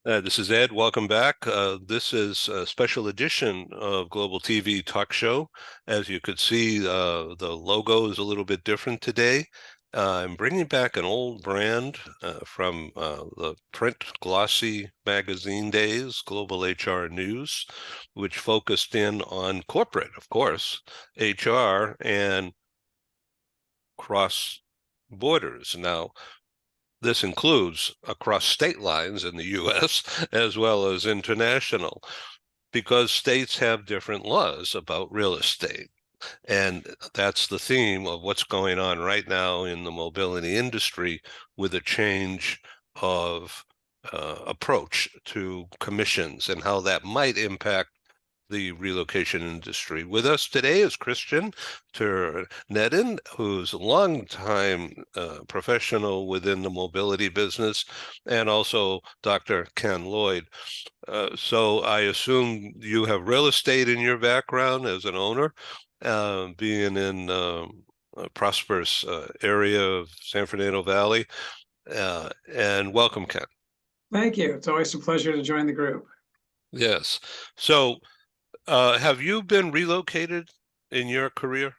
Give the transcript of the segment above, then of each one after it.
This is Ed. Welcome back. This is a special edition of Global TV Talk Show. As you could see, the logo is a little bit different today. I'm bringing back an old brand from the print glossy magazine days, Global HR News, which focused in on corporate, of course, HR and cross borders. Now, this includes across state lines in the US as well as international, because states have different laws about real estate. And that's the theme of what's going on right now in the mobility industry, with a change of approach to commissions and how that might impact the relocation industry. With us today is Christian Ternedin, who's a longtime professional within the mobility business, and also Dr. Ken Lloyd. So I assume you have real estate in your background as an owner, being in a prosperous area of San Fernando Valley. And welcome, Ken. Thank you. It's always a pleasure to join the group. Yes. So have you been relocated in your career?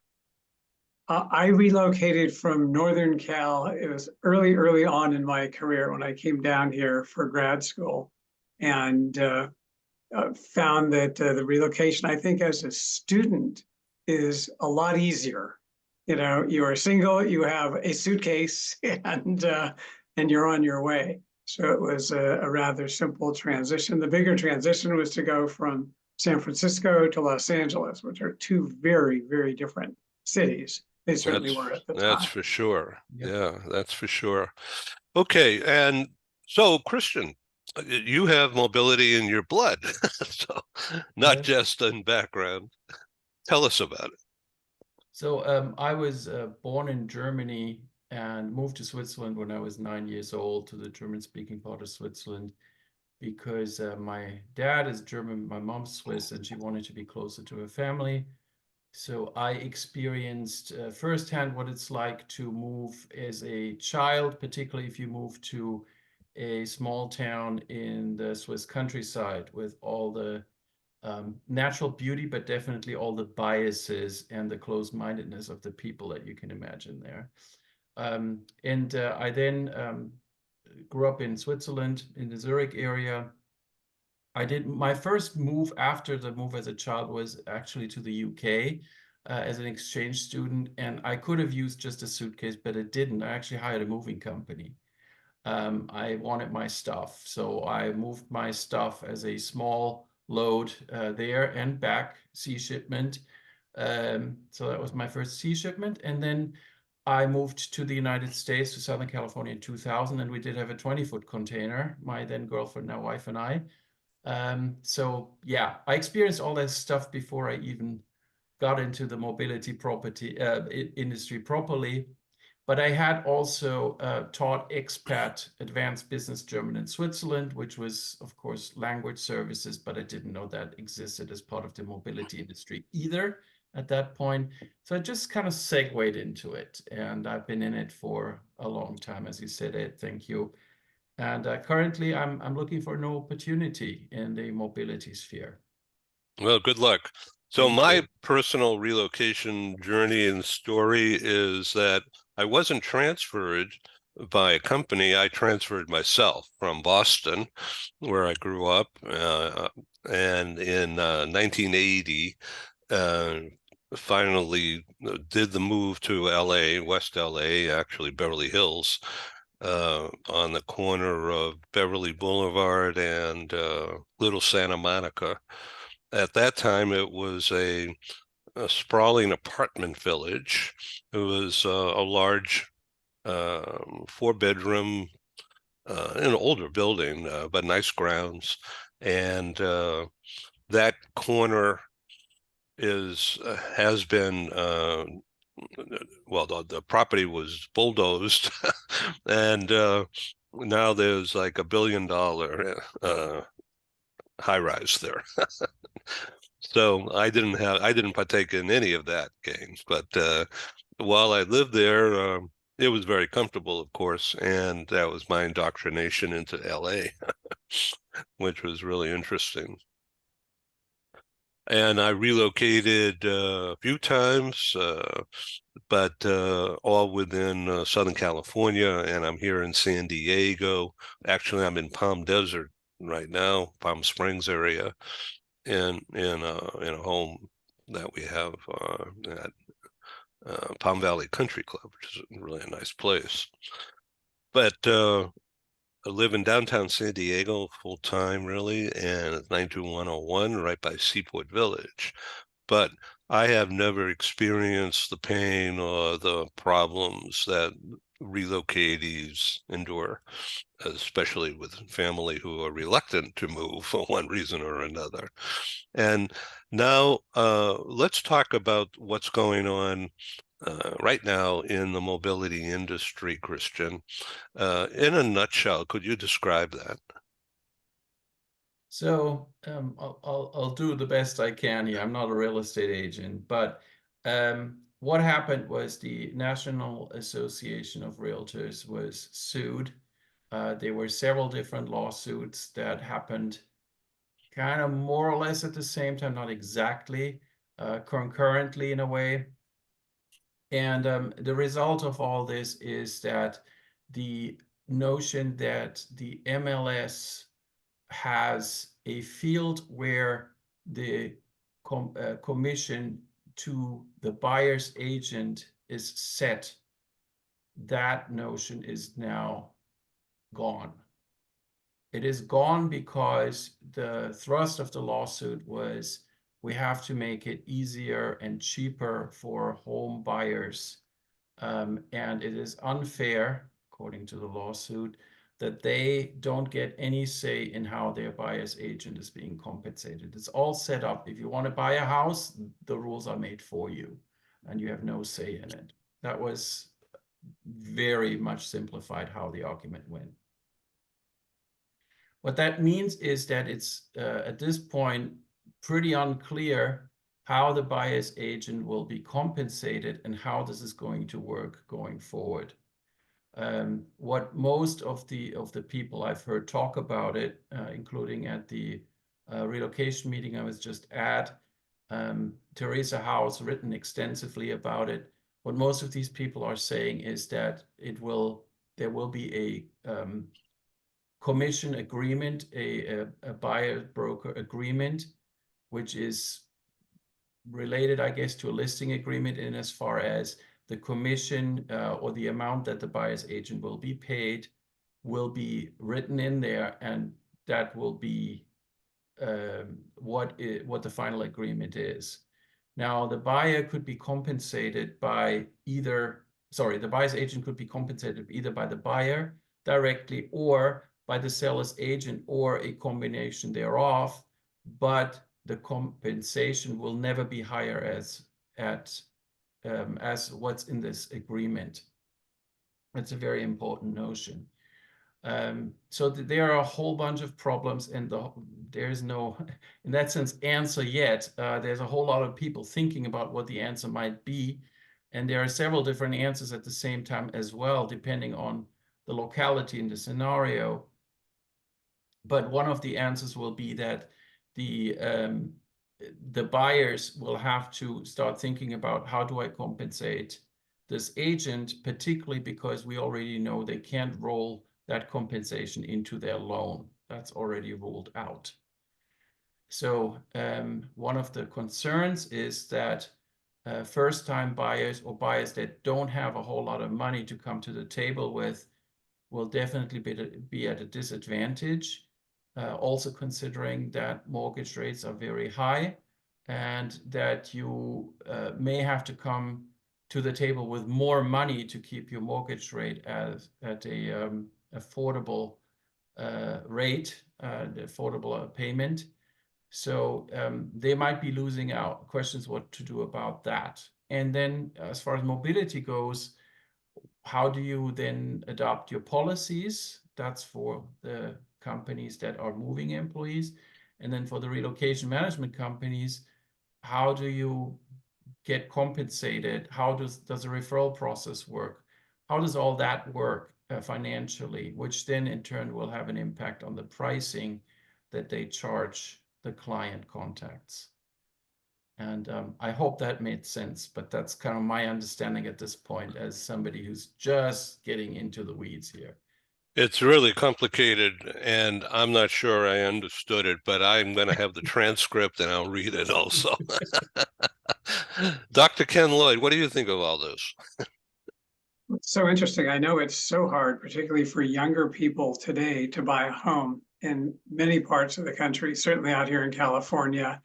I relocated from Northern Cal. It was early on in my career when I came down here for grad school, and found that the relocation, I think, as a student, is a lot easier. You know, you are single, you have a suitcase, and you're on your way. So it was a rather simple transition. The bigger transition was to go from San Francisco to Los Angeles, which are two very different cities. They certainly That's were at the that's time. for sure. Yep. Yeah, that's for sure. Okay, and so Christian, you have mobility in your blood, so not Yes. just in background. Tell us about it. So I was born in Germany and moved to Switzerland when I was 9 years old, to the German-speaking part of Switzerland, because my dad is German, my mom's Swiss, and she wanted to be closer to her family. So I experienced firsthand what it's like to move as a child, particularly if you move to a small town in the Swiss countryside with all the natural beauty, but definitely all the biases and the closed-mindedness of the people that you can imagine there. And I then grew up in Switzerland, in the Zurich area. I did my first move after the move as a child was actually to the UK as an exchange student, and I could have used just a suitcase, but it didn't. I actually hired a moving company. I wanted my stuff, so I moved my stuff as a small load there and back, sea shipment. So that was my first sea shipment, and then I moved to the United States, to Southern California in 2000, and we did have a 20-foot container, my then girlfriend, now wife, and I. So yeah, I experienced all that stuff before I even got into the mobility property industry properly. But I had also taught expat advanced business German in Switzerland, which was, of course, language services, but I didn't know that existed as part of the mobility industry either at that point. So I just kind of segued into it, and I've been in it for a long time, as you said, Ed. Thank you. And currently, I'm looking for an opportunity in the mobility sphere. Well, good luck. So Thank my you. personal relocation journey and story is that I wasn't transferred by a company. I transferred myself from Boston, where I grew up, and in 1980, uh, finally did the move to LA, West LA, actually Beverly Hills, on the corner of Beverly Boulevard and Little Santa Monica. At that time, it was a sprawling apartment village. It was a large four-bedroom, an older building, but nice grounds. And that corner has been well, the property was bulldozed, and now there's like $1 billion high rise there. So I didn't partake in any of that games, but while I lived there, it was very comfortable, of course, and that was my indoctrination into LA. which was really interesting. And I relocated a few times, but all within Southern California, and I'm here in San Diego. Actually, I'm in Palm Desert right now, Palm Springs area, in a home that we have at Palm Valley Country Club, which is really a nice place. But I live in downtown San Diego full time, really, and it's 92101 right by Seaport Village. But I have never experienced the pain or the problems that relocatees endure, especially with family who are reluctant to move for one reason or another. And now let's talk about what's going on right now in the mobility industry, Christian. In a nutshell, could you describe that? So I'll do the best I can here. I'm not a real estate agent, but what happened was the National Association of Realtors was sued. There were several different lawsuits that happened kind of more or less at the same time, not exactly, concurrently in a way. And the result of all this is that the notion that the MLS has a field where the commission to the buyer's agent is set, that notion is now gone. It is gone because the thrust of the lawsuit was we have to make it easier and cheaper for home buyers. And it is unfair, according to the lawsuit, that they don't get any say in how their buyer's agent is being compensated. It's all set up. If you want to buy a house, the rules are made for you, and you have no say in it. That was very much simplified how the argument went. What that means is that it's at this point pretty unclear how the buyer's agent will be compensated and how this is going to work going forward. What most of the people I've heard talk about it, including at the relocation meeting I was just at, Teresa Howe's written extensively about it. What most of these people are saying is that there will be a commission agreement, a buyer-broker agreement, which is related, I guess, to a listing agreement in as far as the commission or the amount that the buyer's agent will be paid will be written in there, and that will be what the final agreement is. Now, the buyer could be compensated by the buyer's agent could be compensated either by the buyer directly or by the seller's agent or a combination thereof, but the compensation will never be higher as what's in this agreement. That's a very important notion. So there are a whole bunch of problems, and there's no, in that sense, answer yet. There's a whole lot of people thinking about what the answer might be, and there are several different answers at the same time as well, depending on the locality and the scenario. But one of the answers will be that the buyers will have to start thinking about how do I compensate this agent, particularly because we already know they can't roll that compensation into their loan. That's already ruled out. So one of the concerns is that first-time buyers or buyers that don't have a whole lot of money to come to the table with will definitely be at a disadvantage. Also considering that mortgage rates are very high and that you may have to come to the table with more money to keep your mortgage rate at a affordable rate, the affordable payment. So they might be losing out. Questions what to do about that. And then as far as mobility goes, how do you then adopt your policies? That's for the companies that are moving employees. And then for the relocation management companies, how do you get compensated? How does the referral process work? How does all that work? financially, which then in turn will have an impact on the pricing that they charge the client contacts. And I hope that made sense, but that's kind of my understanding at this point as somebody who's just getting into the weeds here. It's really complicated, and I'm not sure I understood it, but I'm going to have the transcript and I'll read it also. Dr. Ken Lloyd, what do you think of all this? It's so interesting. I know it's so hard, particularly for younger people today, to buy a home in many parts of the country, certainly out here in California.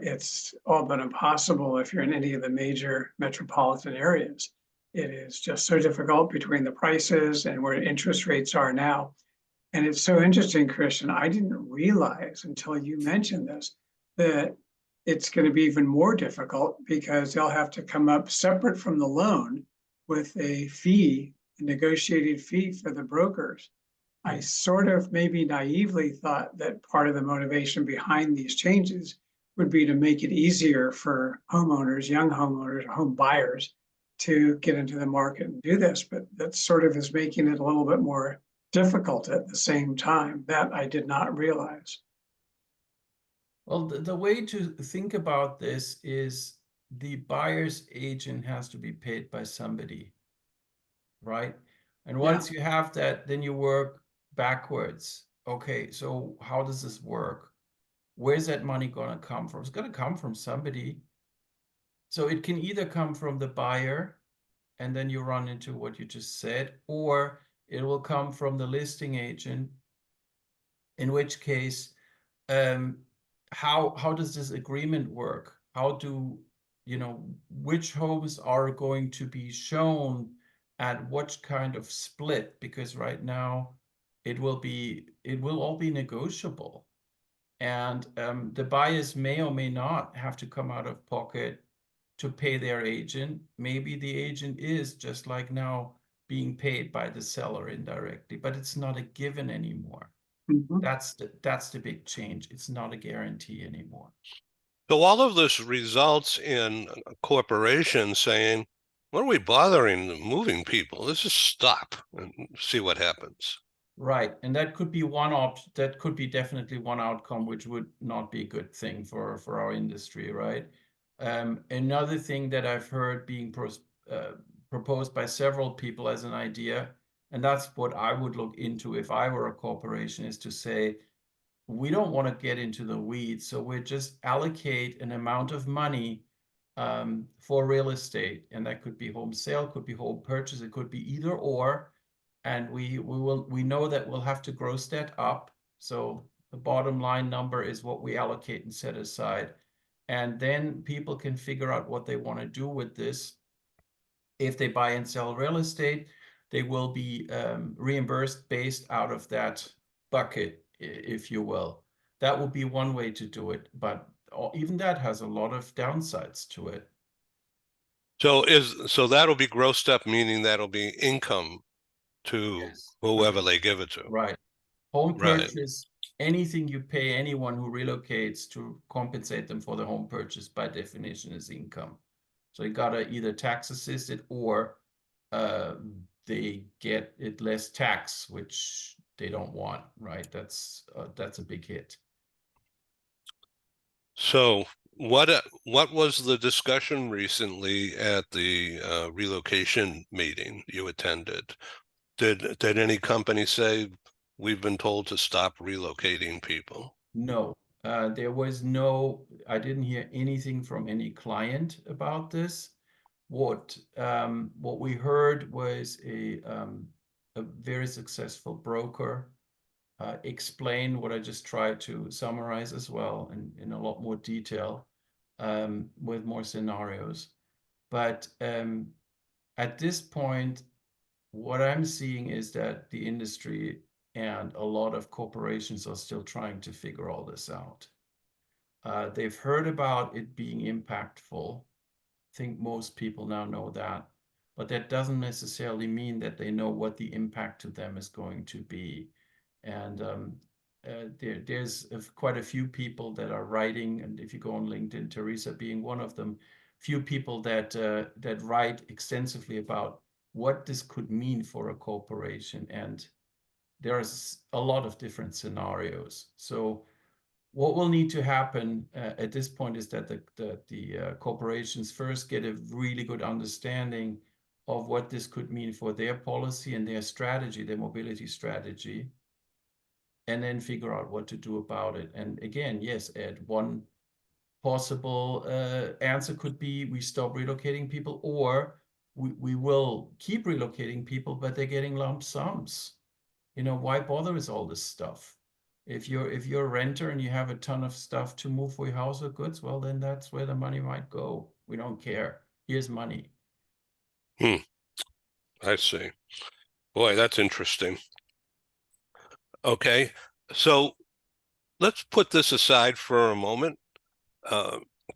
It's all but impossible if you're in any of the major metropolitan areas. It is just so difficult between the prices and where interest rates are now. And it's so interesting, Christian, I didn't realize until you mentioned this, that it's going to be even more difficult because they'll have to come up separate from the loan with a fee, a negotiated fee for the brokers. I sort of maybe naively thought that part of the motivation behind these changes would be to make it easier for homeowners, young homeowners, home buyers to get into the market and do this, but that sort of is making it a little bit more difficult at the same time. That I did not realize. Well, the way to think about this is the buyer's agent has to be paid by somebody, right? And once you have that, then you work backwards. Okay, so how does this work? Where's that money going to come from? It's going to come from somebody. So it can either come from the buyer, and then you run into what you just said, or it will come from the listing agent, in which case, how does this agreement work? How do, which homes are going to be shown at what kind of split? Because right now it will all be negotiable. And the buyers may or may not have to come out of pocket to pay their agent. Maybe the agent is, just like now, being paid by the seller indirectly, but it's not a given anymore. Mhm. That's the big change. It's not a guarantee anymore. So all of this results in a corporation saying, what are we bothering moving people? Let's just stop and see what happens. Right. And that could be that could be definitely one outcome, which would not be a good thing for our industry, right? Another thing that I've heard being proposed by several people as an idea, and that's what I would look into if I were a corporation, is to say, we don't want to get into the weeds, so we just allocate an amount of money for real estate, and that could be home sale, could be home purchase, it could be either or, and we know that we'll have to gross that up. So the bottom line number is what we allocate and set aside, and then people can figure out what they want to do with this. If they buy and sell real estate, they will be reimbursed based out of that bucket, if you will. That would be one way to do it, but even that has a lot of downsides to it. So that'll be grossed up, meaning that'll be income to whoever they give it to. Right. Home Right. purchase, anything you pay anyone who relocates to compensate them for the home purchase, by definition, is income. So you gotta either tax assist it, or they get it less tax, which they don't want, right? That's a big hit. So what was the discussion recently at the relocation meeting you attended? Did any company say, we've been told to stop relocating people? No, there was I didn't hear anything from any client about this. What we heard was a very successful broker explain what I just tried to summarize as well in a lot more detail, with more scenarios. But at this point, what I'm seeing is that the industry and a lot of corporations are still trying to figure all this out. They've heard about it being impactful. I think most people now know that, but that doesn't necessarily mean that they know what the impact to them is going to be. And there's quite a few people that are writing, and if you go on LinkedIn, Teresa being one of them, few people that write extensively about what this could mean for a corporation. And there's a lot of different scenarios. So what will need to happen at this point is that the corporations first get a really good understanding of what this could mean for their policy and their strategy, their mobility strategy, and then figure out what to do about it. And again, yes, Ed, one possible answer could be we stop relocating people, or we will keep relocating people, but they're getting lump sums. You know, why bother with all this stuff? If you're a renter and you have a ton of stuff to move for your household goods, well, then that's where the money might go. We don't care. Here's money. I see. Boy, that's interesting. Okay, so let's put this aside for a moment.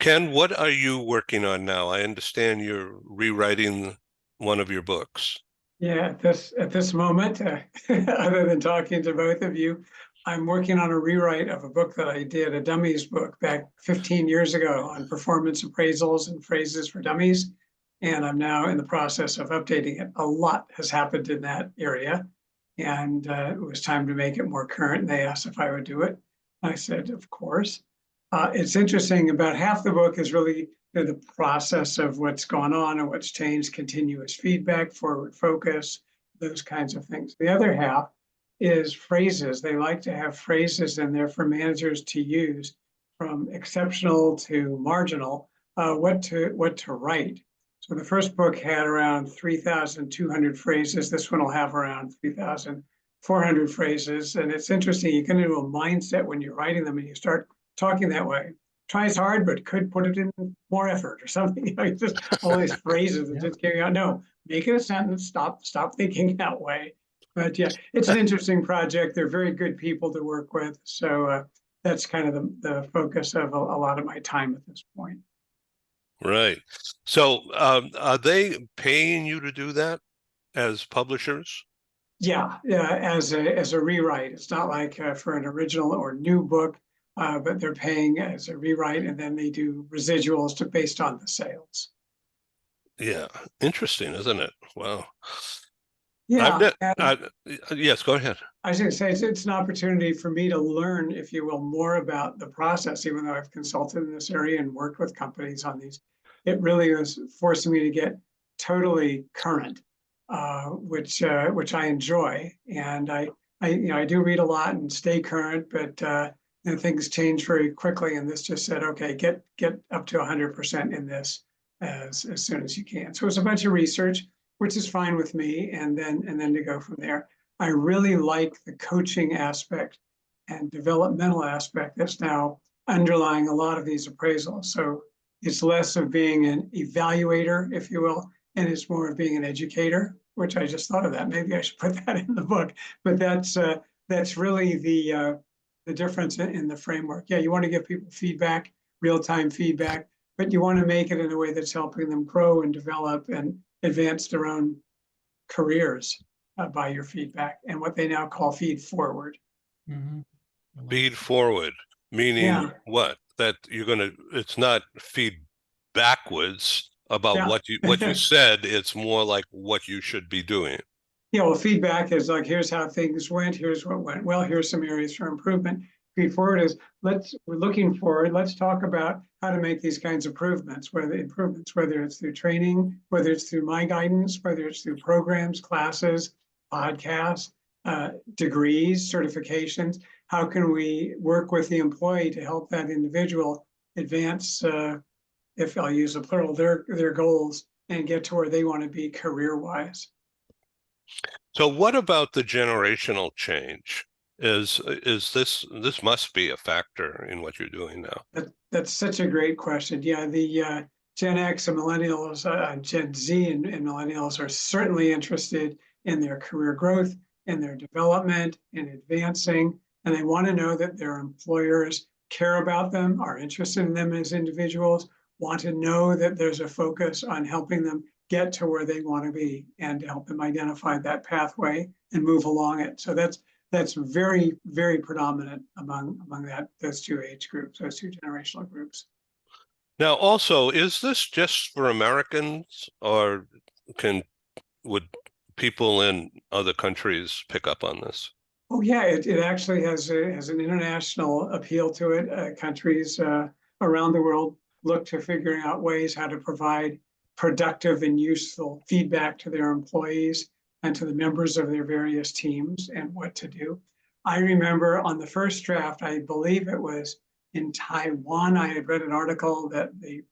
Ken, what are you working on now? I understand you're rewriting one of your books. Yeah, at this moment, other than talking to both of you, I'm working on a rewrite of a book that I did, a dummies book back 15 years ago on performance appraisals and phrases for dummies. And I'm now in the process of updating it. A lot has happened in that area. And it was time to make it more current. And they asked if I would do it. I said, of course. It's interesting, about half the book is really the process of what's gone on and what's changed, continuous feedback, forward focus, those kinds of things. The other half is phrases. They like to have phrases in there for managers to use, from exceptional to marginal, what to write. So the first book had around 3,200 phrases. This one will have around 3,400 phrases. And it's interesting, you get into a mindset when you're writing them and you start talking that way. Tries hard, but could put it in more effort or something. You know, just all these phrases that just carry on. No, make it a sentence. Stop thinking that way. But yeah, it's an interesting project. They're very good people to work with. So that's kind of the focus of a lot of my time at this point. Right. So are they paying you to do that as publishers? Yeah, as a rewrite. It's not like for an original or new book, but they're paying as a rewrite, and then they do residuals based on the sales. Yeah, interesting, isn't it? Wow. Yeah, Yes, go ahead. I was going to say it's an opportunity for me to learn, if you will, more about the process. Even though I've consulted in this area and worked with companies on these, it really was forcing me to get totally current, which I enjoy. And I do read a lot and stay current, but things change very quickly. And this just said, okay, get up to 100% in this as soon as you can. So it's a bunch of research, which is fine with me, and then to go from there. I really like the coaching aspect and developmental aspect that's now underlying a lot of these appraisals. So it's less of being an evaluator, if you will, and it's more of being an educator, which I just thought of that. Maybe I should put that in the book. But that's really the difference in the framework. Yeah, you want to give people feedback, real-time feedback, but you want to make it in a way that's helping them grow and develop and advance their own careers by your feedback and what they now call feed forward. Feed forward, meaning what? That you're going to, it's not feed backwards about what you said. It's more like what you should be doing. Yeah, well, feedback is like, here's how things went, here's what went well, here's some areas for improvement. Feed forward is, we're looking forward, let's talk about how to make these kinds of improvements, whether it's through training, whether it's through my guidance, whether it's through programs, classes, podcasts, degrees, certifications. How can we work with the employee to help that individual advance, if I'll use a plural, their goals and get to where they want to be career-wise? So what about the generational change? Is this must be a factor in what you're doing now? That's such a great question. Yeah, the Gen X and millennials, Gen Z and millennials are certainly interested in their career growth, in their development, in advancing, and they want to know that their employers care about them, are interested in them as individuals, want to know that there's a focus on helping them get to where they want to be and to help them identify that pathway and move along it. So that's very, very predominant among those two age groups, those two generational groups. Now, also, is this just for Americans, or can would people in other countries pick up on this? Oh, yeah, it actually has an international appeal to it. Countries around the world look to figuring out ways how to provide productive and useful feedback to their employees and to the members of their various teams and what to do. I remember on the first draft, I believe it was in Taiwan, I had read an article that the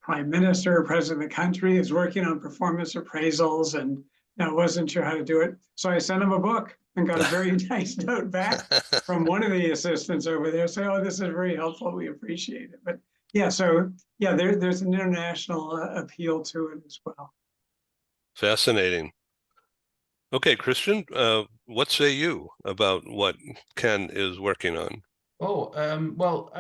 prime minister, president of the country is working on performance appraisals and I wasn't sure how to do it. So I sent him a book and got a very nice note back from one of the assistants over there saying, oh, this is very helpful. We appreciate it. But yeah, so yeah, there's an international appeal to it as well. Fascinating. Okay, Christian, what say you about what Ken is working on? Oh, well,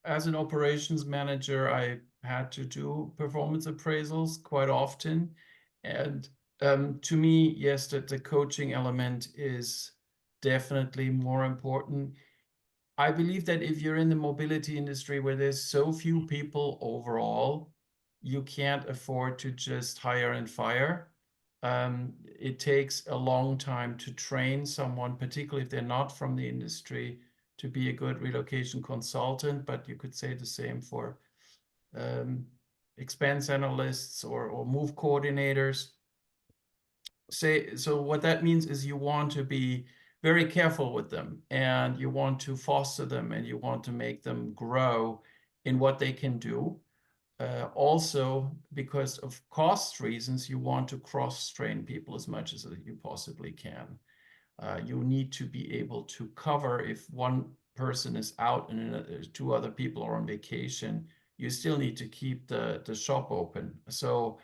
as an operations manager, I had to do performance appraisals quite often. And to me, yes, the coaching element is definitely more important. I believe that if you're in the mobility industry where there's so few people overall, you can't afford to just hire and fire. It takes a long time to train someone, particularly if they're not from the industry, to be a good relocation consultant, but you could say the same for expense analysts or move coordinators. So what that means is you want to be very careful with them and you want to foster them and you want to make them grow in what they can do. Also, because of cost reasons, you want to cross-train people as much as you possibly can. You need to be able to cover if one person is out and two other people are on vacation, you still need to keep the shop open. So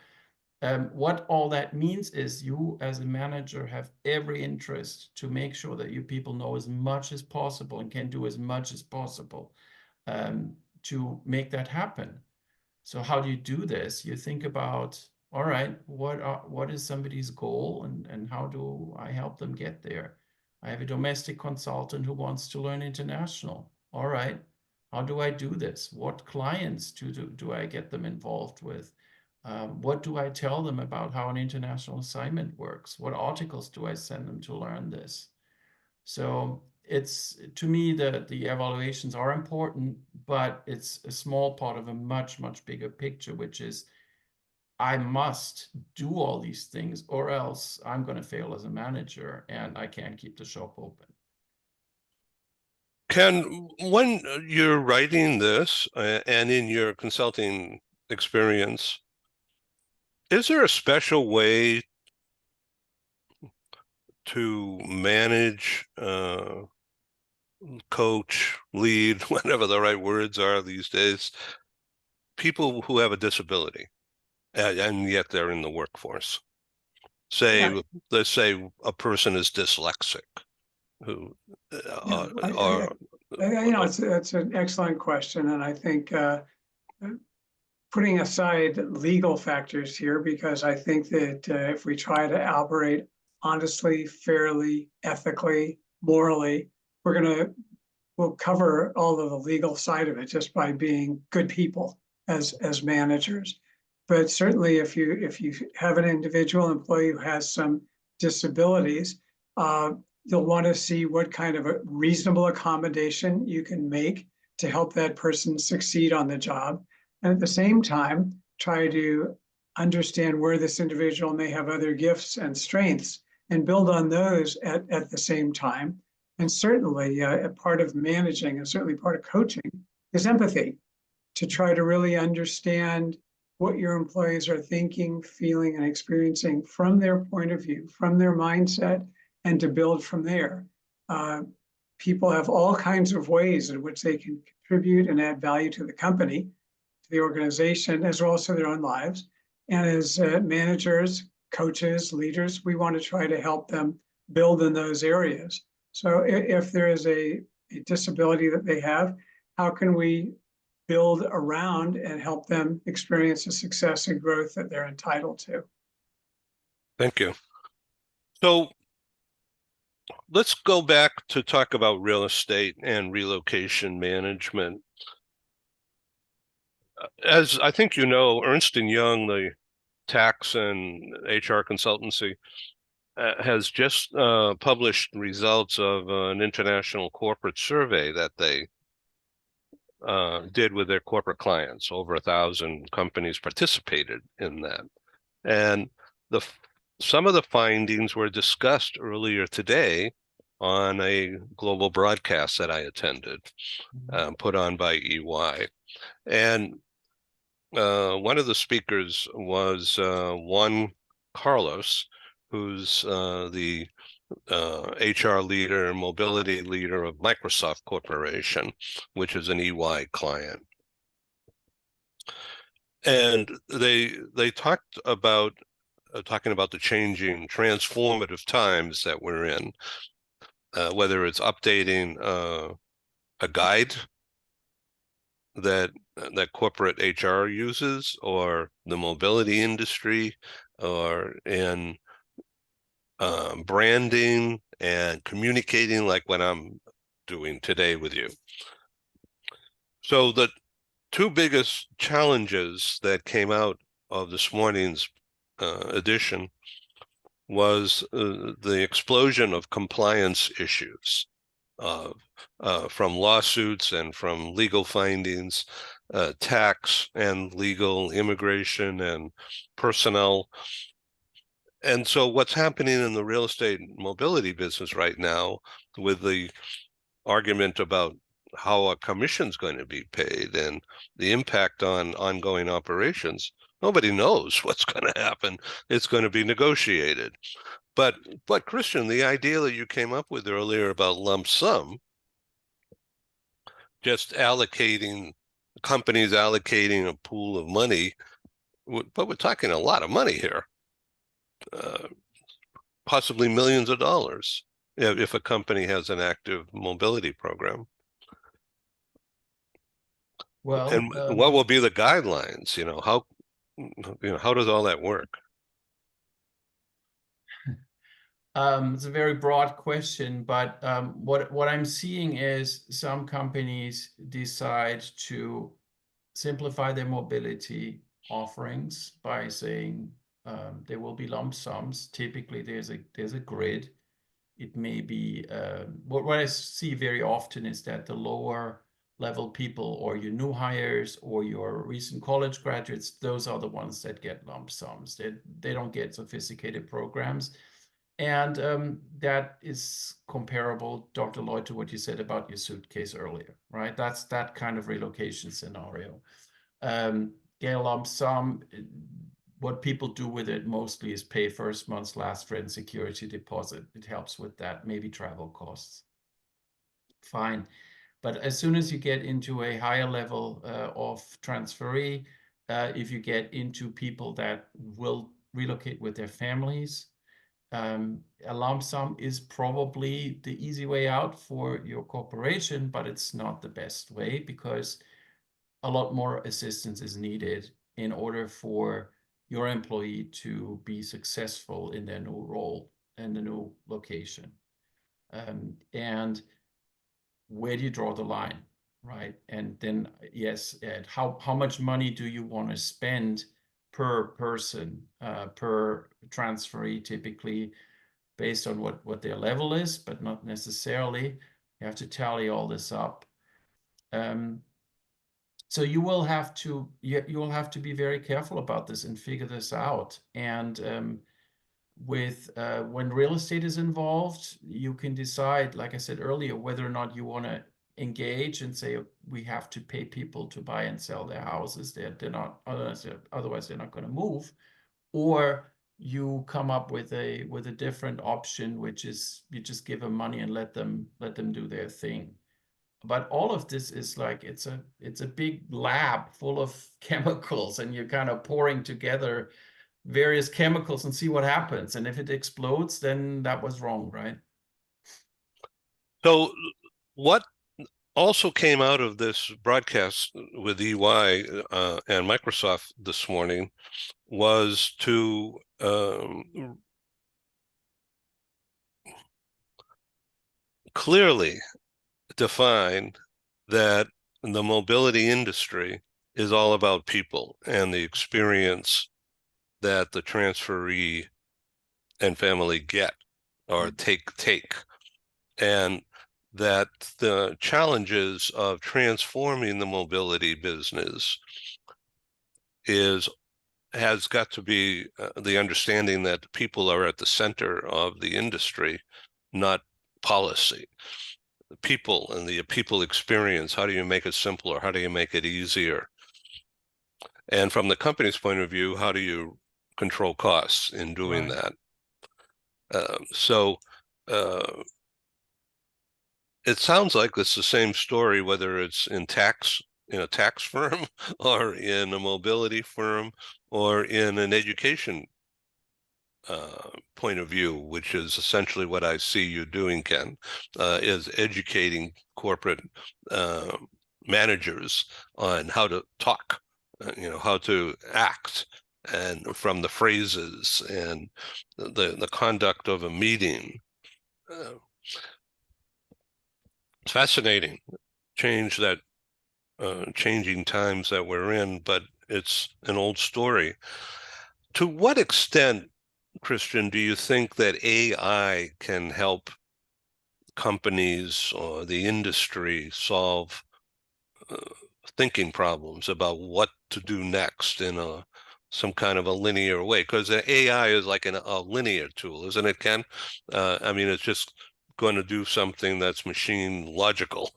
what all that means is you as a manager have every interest to make sure that you people know as much as possible and can do as much as possible to make that happen. So how do you do this? You think about, all right, what is somebody's goal and how do I help them get there? I have a domestic consultant who wants to learn international. All right, how do I do this? What clients do I get them involved with? What do I tell them about how an international assignment works? What articles do I send them to learn this? So it's, to me, the evaluations are important, but it's a small part of a much, much bigger picture, which is I must do all these things or else I'm going to fail as a manager and I can't keep the shop open. Ken, when you're writing this and in your consulting experience, is there a special way to manage, coach, lead, whatever the right words are these days, people who have a disability and yet they're in the workforce? Say, let's say a person is dyslexic, who It's an excellent question, and I think putting aside legal factors here, because I think that if we try to operate honestly, fairly, ethically, morally, we'll cover all of the legal side of it just by being good people as managers. But certainly, if you have an individual employee who has some disabilities, you'll want to see what kind of a reasonable accommodation you can make to help that person succeed on the job. And at the same time, try to understand where this individual may have other gifts and strengths and build on those at the same time. And certainly a part of managing and certainly part of coaching is empathy, to try to really understand what your employees are thinking, feeling, and experiencing from their point of view, from their mindset, and to build from there. People have all kinds of ways in which they can contribute and add value to the company, to the organization, as well as to their own lives. And as managers, coaches, leaders, we want to try to help them build in those areas. So if there is a disability that they have, how can we build around and help them experience the success and growth that they're entitled to? Thank you. So let's go back to talk about real estate and relocation management. As I think you know, Ernst & Young, the tax and HR consultancy, has just published results of an international corporate survey that they did with their corporate clients. Over 1,000 companies participated in that. And some of the findings were discussed earlier today on a global broadcast that I attended, put on by EY. And one of the speakers was Juan Carlos, who's the HR leader and mobility leader of Microsoft Corporation, which is an EY client. And they talked about talking about the changing, transformative times that we're in, whether it's updating a guide that corporate HR uses, or the mobility industry, or in branding and communicating, like what I'm doing today with you. So the two biggest challenges that came out of this morning's edition was the explosion of compliance issues from lawsuits and from legal findings, tax and legal, immigration and personnel. And so what's happening in the real estate mobility business right now, with the argument about how a commission is going to be paid and the impact on ongoing operations, nobody knows what's going to happen. It's going to be negotiated. But Christian, the idea that you came up with earlier about lump sum, just allocating, companies allocating a pool of money, but we're talking a lot of money here, possibly millions of dollars, if a company has an active mobility program. Well, and what will be the guidelines? How does all that work? It's a very broad question, but what I'm seeing is some companies decide to simplify their mobility offerings by saying there will be lump sums. Typically, there's a grid. It may be what I see very often is that the lower level people, or your new hires, or your recent college graduates, those are the ones that get lump sums. They don't get sophisticated programs. And that is comparable, Dr. Lloyd, to what you said about your suitcase earlier, right? That's that kind of relocation scenario. Get a lump sum. What people do with it mostly is pay first month's last rent, security deposit. It helps with that, maybe travel costs. Fine. But as soon as you get into a higher level of transferee, if you get into people that will relocate with their families, a lump sum is probably the easy way out for your corporation, but it's not the best way, because a lot more assistance is needed in order for your employee to be successful in their new role and the new location. And where do you draw the line, right? And then, yes, Ed, how much money do you want to spend per person, per transferee, typically based on what their level is, but not necessarily. You have to tally all this up. So you will have to be very careful about this and figure this out. And when real estate is involved, you can decide, like I said earlier, whether or not you want to engage and say we have to pay people to buy and sell their houses. They're not, otherwise they're not going to move, or you come up with a different option, which is you just give them money and let them do their thing. But all of this is like it's a big lab full of chemicals, and you're kind of pouring together various chemicals and see what happens. And if it explodes, then that was wrong, right? So what also came out of this broadcast with EY and Microsoft this morning was to clearly define that the mobility industry is all about people and the experience that the transferee and family get or take, and that the challenges of transforming the mobility business has got to be the understanding that people are at the center of the industry, not policy. The people and the people experience, how do you make it simpler? How do you make it easier? And from the company's point of view, how do you control costs in doing Right. that? So it sounds like it's the same story, whether it's in a tax firm or in a mobility firm or in an education point of view, which is essentially what I see you doing, Ken, is educating corporate managers on how to talk, how to act, and from the phrases and the conduct of a meeting. It's fascinating changing times that we're in, but it's an old story. To what extent, Christian, do you think that AI can help companies or the industry solve thinking problems about what to do next in some kind of a linear way? Because the AI is like a linear tool, isn't it, Ken? I mean, it's just going to do something that's machine logical.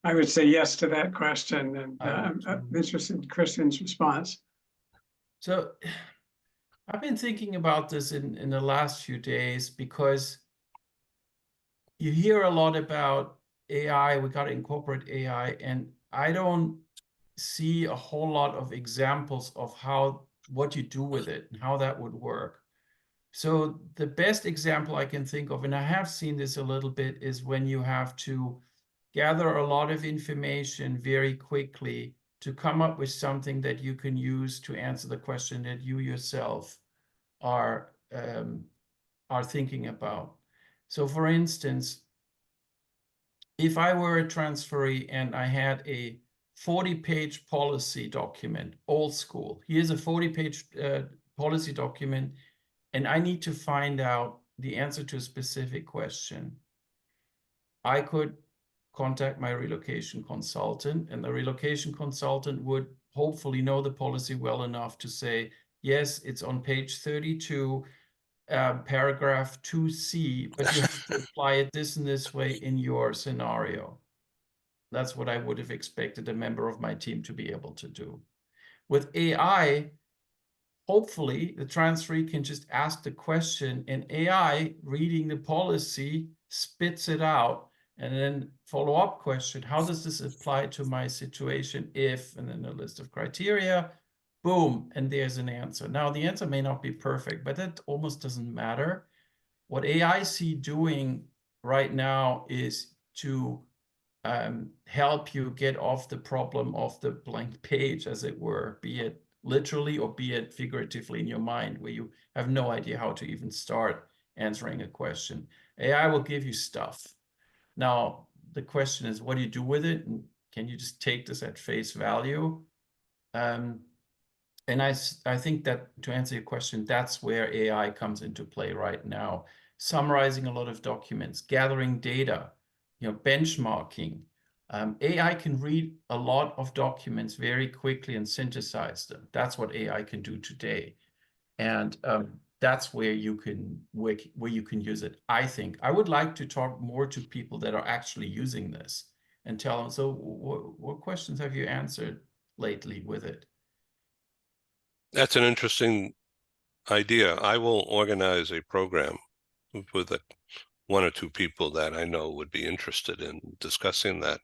I would say yes to that question, and I would I'm too. interested in Christian's response. So I've been thinking about this in the last few days because you hear a lot about AI, we got to incorporate AI, and I don't see a whole lot of examples of what you do with it and how that would work. So the best example I can think of, and I have seen this a little bit, is when you have to gather a lot of information very quickly to come up with something that you can use to answer the question that you yourself are thinking about. So for instance, if I were a transferee and I had a 40-page policy document, old school, here's a 40-page policy document, and I need to find out the answer to a specific question, I could contact my relocation consultant, and the relocation consultant would hopefully know the policy well enough to say, yes, it's on page 32, paragraph 2C, but you have to apply it this and this way in your scenario. That's what I would have expected a member of my team to be able to do. With AI, hopefully the transferee can just ask the question, and AI, reading the policy, spits it out, and then follow-up question, how does this apply to my situation if, and then a list of criteria, boom, and there's an answer. Now, the answer may not be perfect, but that almost doesn't matter. What AI see doing right now is to help you get off the problem of the blank page, as it were, be it literally or be it figuratively in your mind, where you have no idea how to even start answering a question. AI will give you stuff. Now, the question is, what do you do with it? And can you just take this at face value? And I think that, to answer your question, that's where AI comes into play right now. Summarizing a lot of documents, gathering data, benchmarking. AI can read a lot of documents very quickly and synthesize them. That's what AI can do today. And that's where you can use it, I think. I would like to talk more to people that are actually using this and tell them, so what questions have you answered lately with it? That's an interesting idea. I will organize a program with one or two people that I know would be interested in discussing that.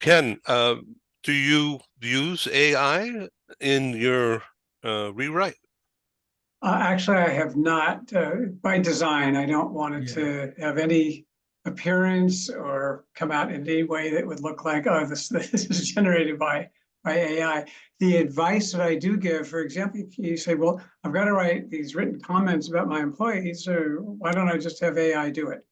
Ken, do you use AI in your rewrite? Actually, I have not, by design. I don't want it to have any appearance or come out in any way that would look like, oh, this is generated by AI. The advice that I do give, for example, you say, well, I've got to write these written comments about my employees, so why don't I just have AI do it?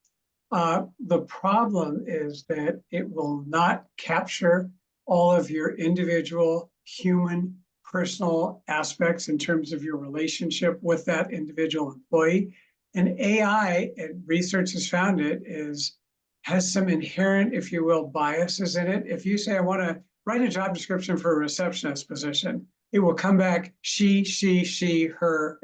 The problem is that it will not capture all of your individual human personal aspects in terms of your relationship with that individual employee. And AI, and research has found it, has some inherent, if you will, biases in it. If you say, I want to write a job description for a receptionist position, it will come back she, her.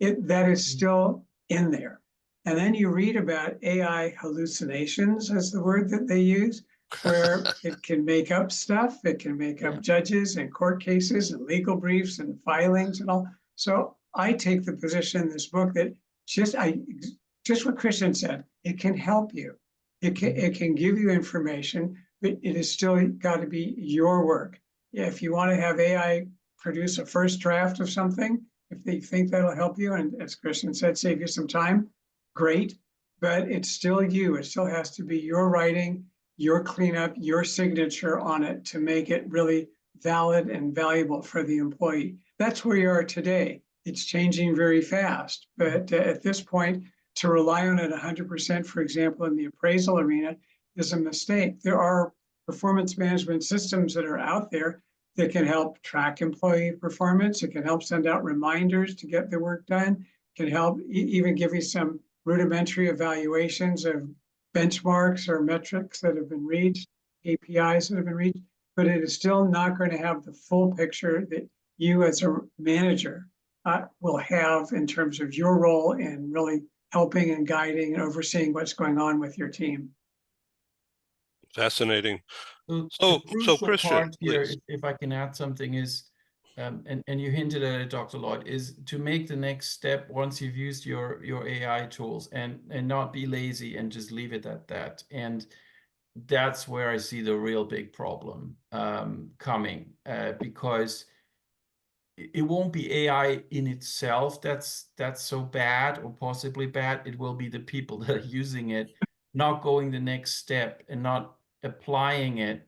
That is still in there. And then you read about AI hallucinations, as the word that they use, where it can make up stuff. It can make up judges and court cases and legal briefs and filings and all. So I take the position in this book that just what Christian said, it can help you. It can give you information, but it is still got to be your work. If you want to have AI produce a first draft of something, if they think that'll help you, and as Christian said, save you some time, great. But it's still you. It still has to be your writing, your cleanup, your signature on it to make it really valid and valuable for the employee. That's where you are today. It's changing very fast. But at this point, to rely on it 100%, for example, in the appraisal arena, is a mistake. There are performance management systems that are out there that can help track employee performance. It can help send out reminders to get the work done. It can help even give you some rudimentary evaluations of benchmarks or metrics that have been reached, APIs that have been reached, but it is still not going to have the full picture that you as a manager will have in terms of your role in really helping and guiding and overseeing what's going on with your team. Fascinating. So So the crucial Christian, part here, please. if I can add something, is, and you hinted at it, Dr. Lloyd, is to make the next step once you've used your AI tools and not be lazy and just leave it at that. And that's where I see the real big problem coming, because it won't be AI in itself that's so bad or possibly bad. It will be the people that are using it, not going the next step and not applying it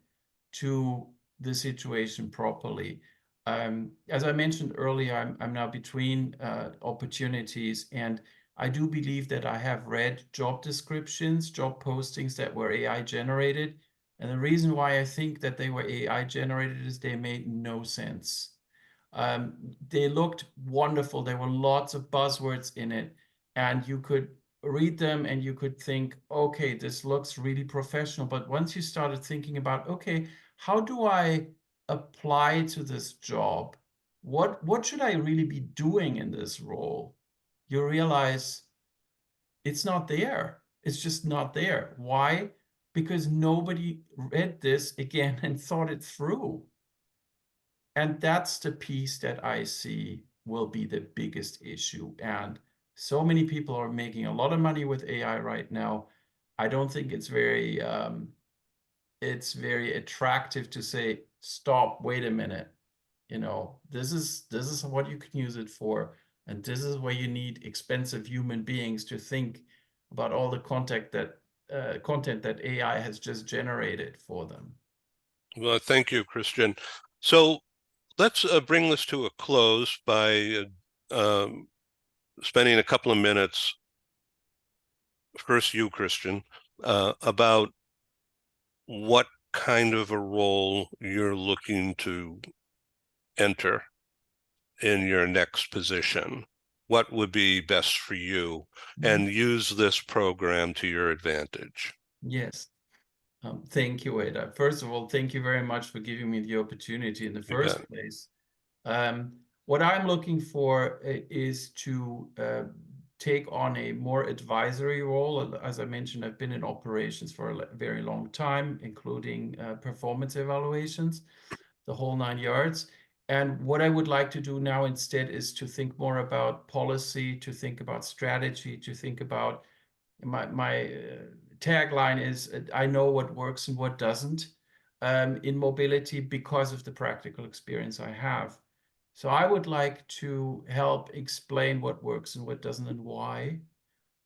to the situation properly. As I mentioned earlier, I'm now between opportunities, and I do believe that I have read job descriptions, job postings that were AI generated. And the reason why I think that they were AI generated is they made no sense. They looked wonderful. There were lots of buzzwords in it, and you could read them and you could think, okay, this looks really professional. But once you started thinking about, okay, how do I apply to this job? What should I really be doing in this role? You realize it's not there. It's just not there. Why? Because nobody read this again and thought it through. And that's the piece that I see will be the biggest issue. And so many people are making a lot of money with AI right now. I don't think it's very attractive to say, stop, wait a minute. You know, this is what you can use it for. And this is where you need expensive human beings to think about all the content that AI has just generated for them. Well, thank you, Christian. So let's bring this to a close by spending a couple of minutes, first you, Christian, about what kind of a role you're looking to enter in your next position. What would be best for you, and use this program to your advantage. Yes. Thank you, Ada. First of all, thank you very much for giving me the opportunity in the first place. What I'm looking for is to take on a more advisory role. As I mentioned, I've been in operations for a very long time, including performance evaluations, the whole 9 yards. And what I would like to do now instead is to think more about policy, to think about strategy, to think about my tagline is, I know what works and what doesn't in mobility because of the practical experience I have. So I would like to help explain what works and what doesn't and why,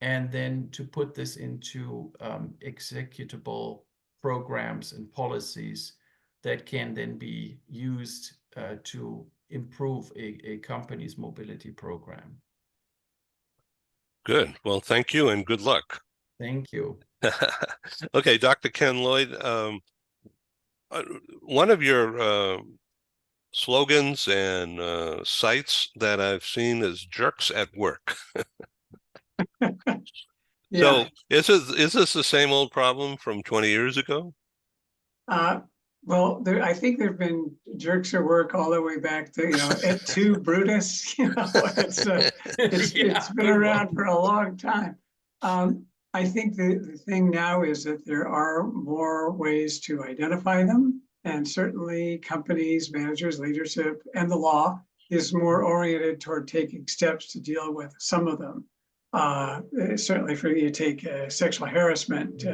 and then to put this into executable programs and policies that can then be used to improve a company's mobility program. Good. Well, thank you and good luck. Thank you. Okay, Dr. Ken Lloyd, one of your slogans and sites that I've seen as jerks at work. Yeah. So is this the same old problem from 20 years ago? Well, I think there've been jerks at work all the way back to, et tu, Brutus, it's Yeah, been good around one. for a long time. I think the thing now is that there are more ways to identify them. And certainly companies, managers, leadership, and the law is more oriented toward taking steps to deal with some of them. Certainly for you take sexual harassment,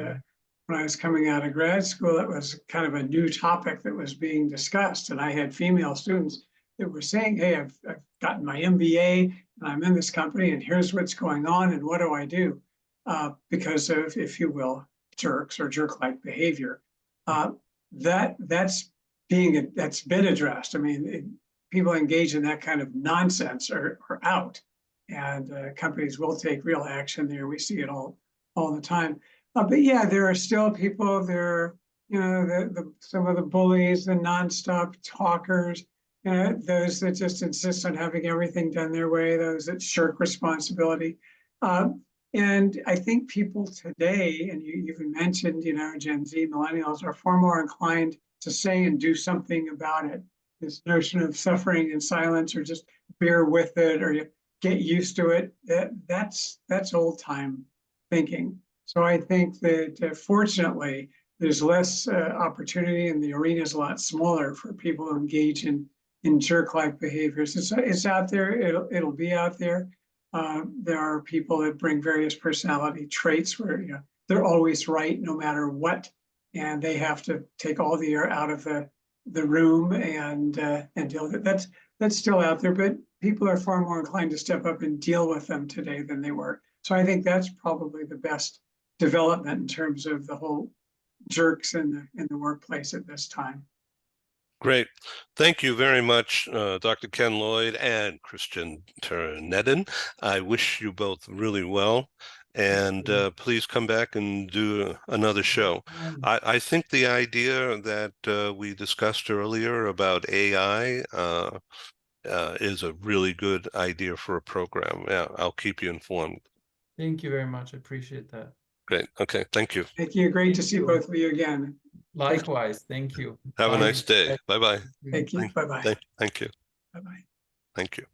when I was coming out of grad school, it was kind of a new topic that was being discussed. And I had female students that were saying, hey, I've gotten my MBA and I'm in this company and here's what's going on and what do I do? Because of, if you will, jerks or jerk-like behavior. That's been addressed. I mean, people engage in that kind of nonsense are out, and companies will take real action there. We see it all the time. But yeah, there are still people there, some of the bullies, the nonstop talkers, those that just insist on having everything done their way, those that shirk responsibility. And I think people today, and you even mentioned, Gen Z, millennials are far more inclined to say and do something about it. This notion of suffering in silence or just bear with it or you get used to it, that's old time thinking. So I think that fortunately, there's less opportunity and the arena is a lot smaller for people to engage in jerk-like behaviors. It's out there, it'll be out there. There are people that bring various personality traits where they're always right no matter what, and they have to take all the air out of the room and deal with it. That's still out there, but people are far more inclined to step up and deal with them today than they were. So I think that's probably the best development in terms of the whole jerks in the workplace at this time. Great. Thank you very much, Dr. Ken Lloyd and Christian Ternedin. I wish you both really well. And please come back and do another show. I think the idea that we discussed earlier about AI is a really good idea for a program. Yeah, I'll keep you informed. Thank you very much. I appreciate that. Great. Okay. Thank you. Thank you. Great to Thank see you. both of you again. Likewise. Thank you. Have a Bye. nice day. Bye-bye. Thank you. Bye-bye. Thank you. Bye-bye. Thank you.